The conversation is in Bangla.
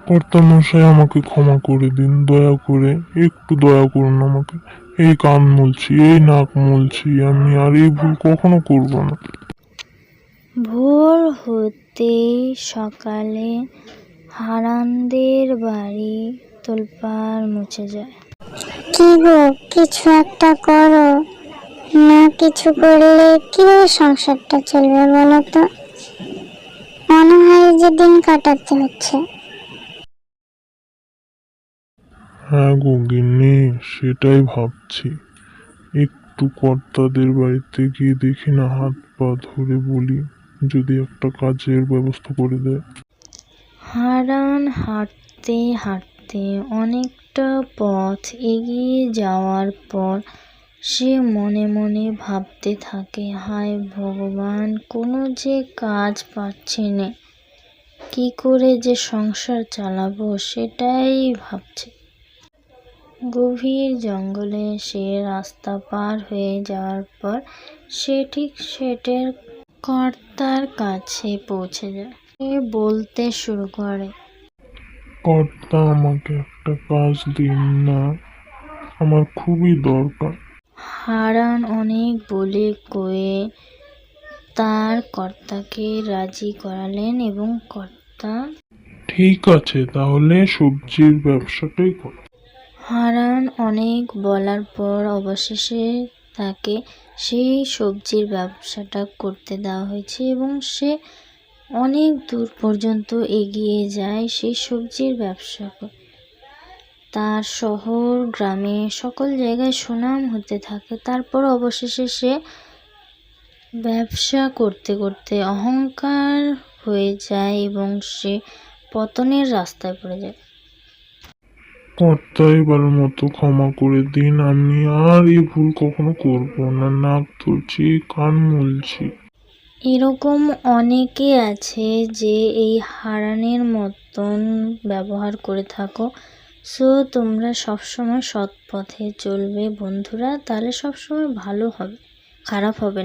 কর্তামশাই, আমাকে ক্ষমা করে দিন, দয়া করে একটু দয়া করুন আমাকে। এই কান মুলছি, এই নাক মুলছি, আমি আর এই ভুল কখনো করব না। ভোর হতেই সকালে হারানদের বাড়ি তোলপাড় মুছে যায়। কি গো, কিছু একটা করো না, কিছু করলে কিভাবে সংসারটা চলবে বলো তো? অনাহারে যে দিন কাটাতে হচ্ছে। হ্যাঁ গো গিন্নি, সেটাই ভাবছি। একটু কর্তাদের বাড়িতে গিয়ে দেখি না, হাত পা ধরে বলি যদি একটা কাজের ব্যবস্থা করে দেয়। হারান হাঁটতে হাঁটতে অনেকটা পথ এগিয়ে যাওয়ার পর সে মনে মনে ভাবতে থাকে, হায় ভগবান, কোনো যে কাজ পাচ্ছি না, কি করে যে সংসার চালাবো সেটাই ভাবছে। গভীর জঙ্গলে সে রাস্তা পার হয়ে যাওয়ার পর সে ঠিক সেটের কর্তার কাছে পৌঁছে যায়। সে বলতে শুরু করে, কর্তা, আমাকে একটা কাজ দিন না, আমার খুবই দরকার। হারান অনেক বলে কয়ে তার কর্তাকে রাজি করালেন এবং কর্তা ঠিক আছে, তাহলে সবজির ব্যবসাটাই কর। হারান অনেক বলার পর অবশেষে তাকে সেই সবজির ব্যবসাটা করতে দেওয়া হয়েছে এবং সে অনেক দূর পর্যন্ত এগিয়ে যায় সেই সবজির ব্যবসা করে। তার শহর গ্রামে সকল জায়গায় সুনাম হতে থাকে। তারপর অবশেষে সে ব্যবসা করতে করতে অহংকার হয়ে যায় এবং সে পতনের রাস্তায় পড়ে যায়। কর্তা, এবার মতো ক্ষমা করে দিন, আমি আর এই ভুল কখনো করব না। নাক তুলছি, কান মুলছি। এরকম অনেকে আছে যে এই হারানের মতন ব্যবহার করে থাকো। সো তোমরা সবসময় সৎ পথে চলবে বন্ধুরা, তাহলে সবসময় ভালো হবে, খারাপ হবে না।